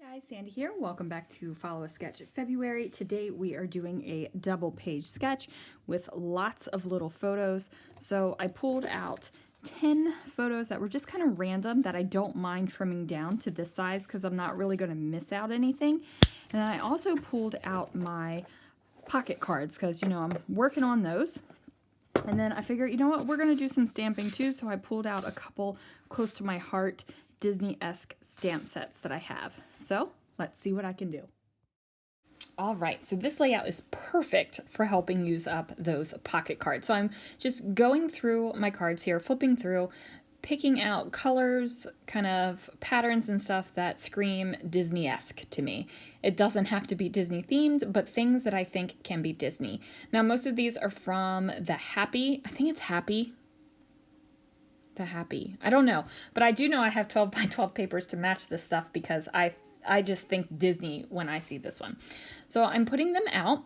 Hi guys, Sandy here. Welcome back to Follow a Sketch February. Today we are doing a double page sketch with lots of little photos. So I pulled out 10 photos that were just kind of random that I don't mind trimming down to this size because I'm not really going to miss out anything. And then I also pulled out my pocket cards because, you know, I'm working on those. And then I figured, you know what, we're going to do some stamping too. So I pulled out a couple close to my heart Disney-esque stamp sets that I have. So let's see what I can do. All right, so this layout is perfect for helping use up those pocket cards. So I'm just going through my cards here, flipping through, picking out colors, kind of patterns and stuff that scream Disney-esque to me. It doesn't have to be Disney themed, but things that I think can be Disney. Now, most of these are from the Happy, I think it's Happy. The Happy. I don't know, but I do know I have 12 by 12 papers to match this stuff because I just think Disney when I see this one. So I'm putting them out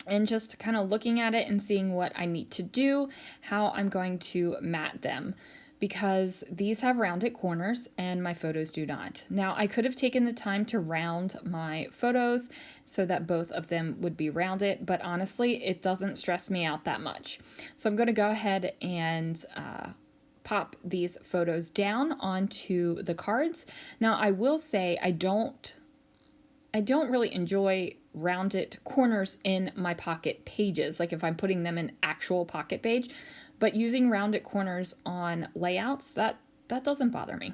and just kind of looking at it and seeing what I need to do, how I'm going to mat them, because these have rounded corners and my photos do not. Now, I could have taken the time to round my photos so that both of them would be rounded, but honestly, it doesn't stress me out that much. So I'm going to go ahead and pop these photos down onto the cards. Now, I will say I don't really enjoy rounded corners in my pocket pages, like if I'm putting them in actual pocket page, but using rounded corners on layouts, that doesn't bother me.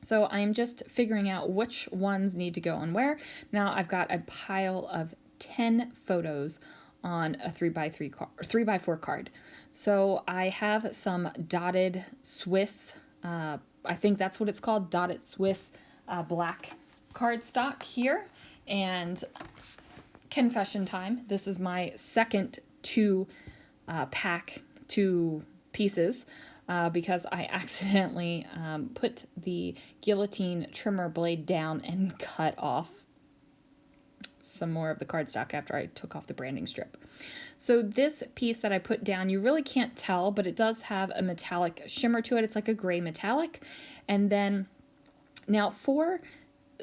So I'm just figuring out which ones need to go on where. Now I've got a pile of 10 photos on a 3x4 card. So I have some dotted Swiss, I think that's what it's called, dotted Swiss black cardstock here. And confession time, this is my second pack two pieces because I accidentally put the guillotine trimmer blade down and cut off some more of the cardstock after I took off the branding strip. So this piece that I put down, you really can't tell, but it does have a metallic shimmer to it. It's like a gray metallic. And then now for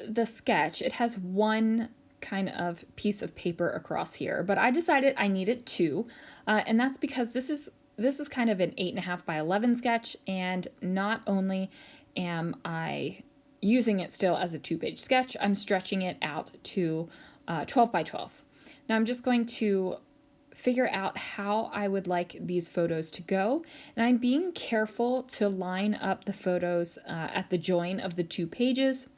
the sketch, it has one kind of piece of paper across here, but I decided I needed two, and that's because this is kind of an 8.5 by 11 sketch, and not only am I using it still as a 2-page sketch, I'm stretching it out to 12 by 12. Now I'm just going to figure out how I would like these photos to go, and I'm being careful to line up the photos at the join of the 2 pages.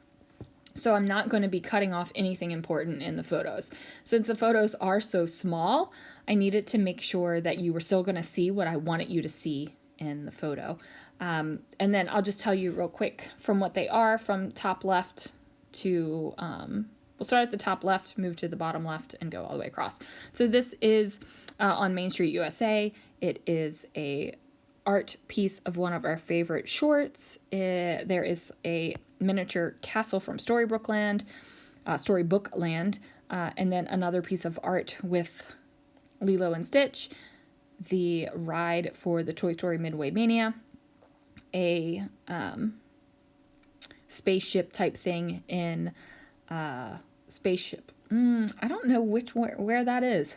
So I'm not going to be cutting off anything important in the photos. Since the photos are so small, I needed to make sure that you were still going to see what I wanted you to see in the photo. And then I'll just tell you real quick from what they are, from top left to, we'll start at the top left, move to the bottom left, and go all the way across. So this is on Main Street, USA. It is a art piece of one of our favorite shorts. There is a miniature castle from Storybook Land, and then another piece of art with Lilo and Stitch, the ride for the Toy Story Midway Mania, a spaceship type thing in spaceship. I don't know where that is.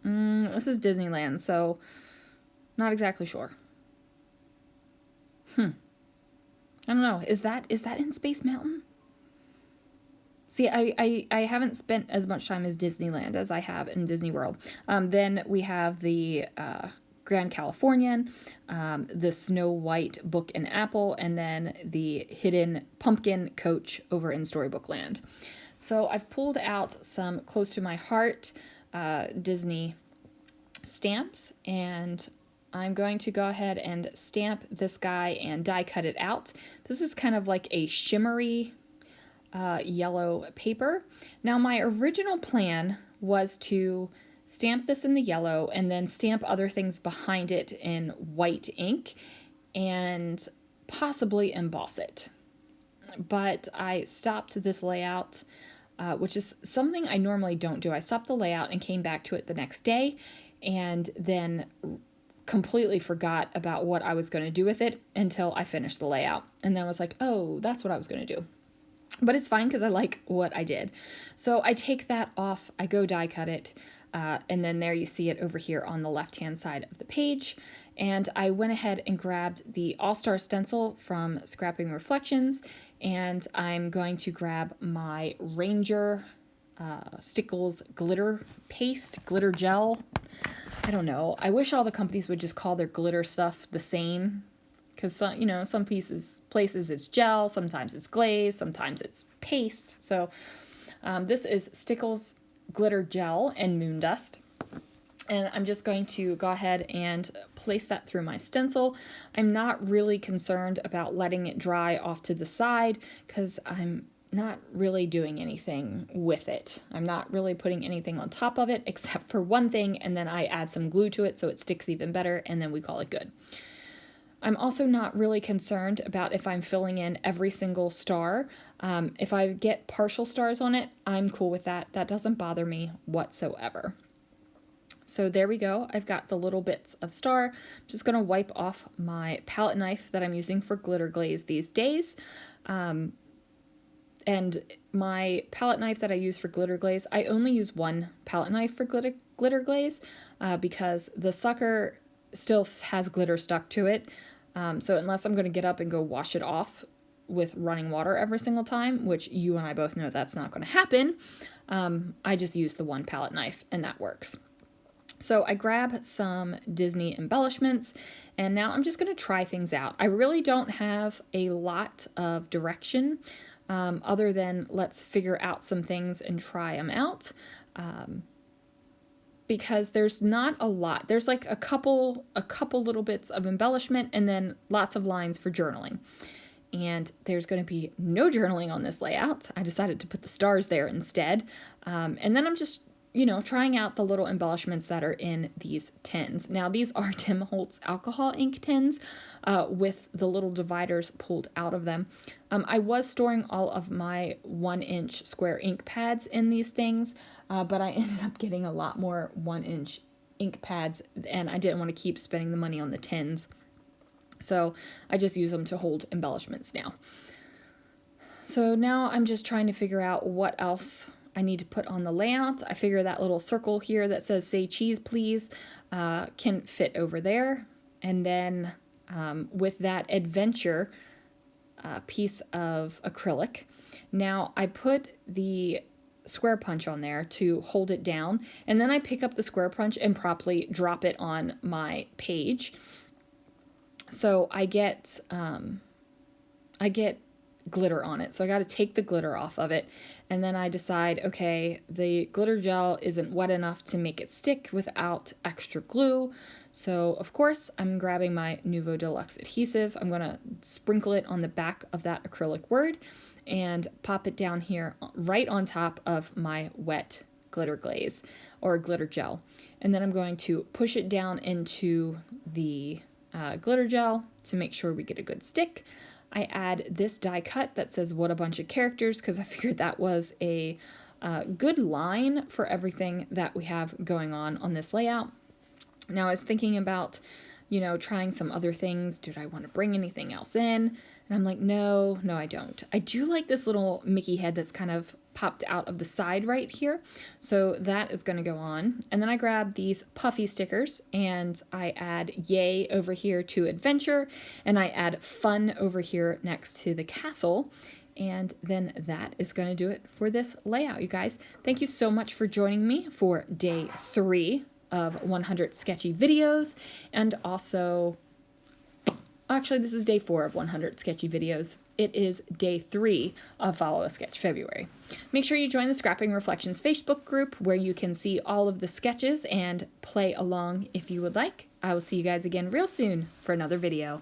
This is Disneyland, so not exactly sure. I don't know. Is that in Space Mountain? See, I haven't spent as much time as Disneyland as I have in Disney World. Then we have the Grand Californian, the Snow White Book and Apple, and then the Hidden Pumpkin Coach over in Storybook Land. So I've pulled out some close to my heart Disney stamps, and I'm going to go ahead and stamp this guy and die cut it out. This is kind of like a shimmery yellow paper. Now, my original plan was to stamp this in the yellow and then stamp other things behind it in white ink and possibly emboss it. But I stopped this layout, which is something I normally don't do. I stopped the layout and came back to it the next day, and then completely forgot about what I was going to do with it until I finished the layout. And then I was like, oh, that's what I was going to do. but it's fine because I like what I did. So I take that off, I go die cut it, and then there you see it over here on the left-hand side of the page. And I went ahead and grabbed the All Star Stencil from Scrapping Reflections, and I'm going to grab my Ranger Stickles glitter paste, glitter gel. I don't know. I wish all the companies would just call their glitter stuff the same, because you know, some places it's gel, sometimes it's glaze, sometimes it's paste. So this is Stickles glitter gel and moon dust. And I'm just going to go ahead and place that through my stencil. I'm not really concerned about letting it dry off to the side because I'm not really doing anything with it. I'm not really putting anything on top of it except for one thing, and then I add some glue to it so it sticks even better, and then we call it good. I'm also not really concerned about if I'm filling in every single star. If I get partial stars on it, I'm cool with that. That doesn't bother me whatsoever. So there we go. I've got the little bits of star. I'm just going to wipe off my palette knife that I'm using for glitter glaze these days. And my palette knife that I use for glitter glaze, I only use one palette knife for glitter glaze because the sucker still has glitter stuck to it. So unless I'm going to get up and go wash it off with running water every single time, which you and I both know that's not going to happen, I just use the one palette knife and that works. So I grab some Disney embellishments, and now I'm just going to try things out. I really don't have a lot of direction other than let's figure out some things and try them out. Because there's not a lot. There's like a couple little bits of embellishment and then lots of lines for journaling. And there's going to be no journaling on this layout. I decided to put the stars there instead. And then I'm just, you know, trying out the little embellishments that are in these tins. Now, these are Tim Holtz alcohol ink tins with the little dividers pulled out of them. I was storing all of my 1-inch square ink pads in these things, but I ended up getting a lot more 1-inch ink pads, and I didn't want to keep spending the money on the tins. So I just use them to hold embellishments now. So now I'm just trying to figure out what else I need to put on the layout. I figure that little circle here that says "Say cheese, please" can fit over there. And then with that adventure piece of acrylic, now I put the square punch on there to hold it down, and then I pick up the square punch and properly drop it on my page. So I get glitter on it. So I got to take the glitter off of it. And then I decide, okay, the glitter gel isn't wet enough to make it stick without extra glue. So of course I'm grabbing my Nuvo Deluxe adhesive. I'm going to sprinkle it on the back of that acrylic word and pop it down here right on top of my wet glitter glaze or glitter gel. And then I'm going to push it down into the glitter gel to make sure we get a good stick. I add this die cut that says "What a bunch of characters" because I figured that was a good line for everything that we have going on this layout. Now I was thinking about, you know, trying some other things. Did I want to bring anything else in? And I'm like, no, I don't. I do like this little Mickey head that's kind of popped out of the side right here. So that is going to go on. And then I grab these puffy stickers and I add "Yay" over here to adventure, and I add "Fun" over here next to the castle. And then that is going to do it for this layout, you guys. Thank you so much for joining me for day 3 of 100 sketchy videos, and also actually, this is day 4 of 100 sketchy videos. It is day 3 of Follow a Sketch February. Make sure you join the Scrapping Reflections Facebook group where you can see all of the sketches and play along if you would like. I will see you guys again real soon for another video.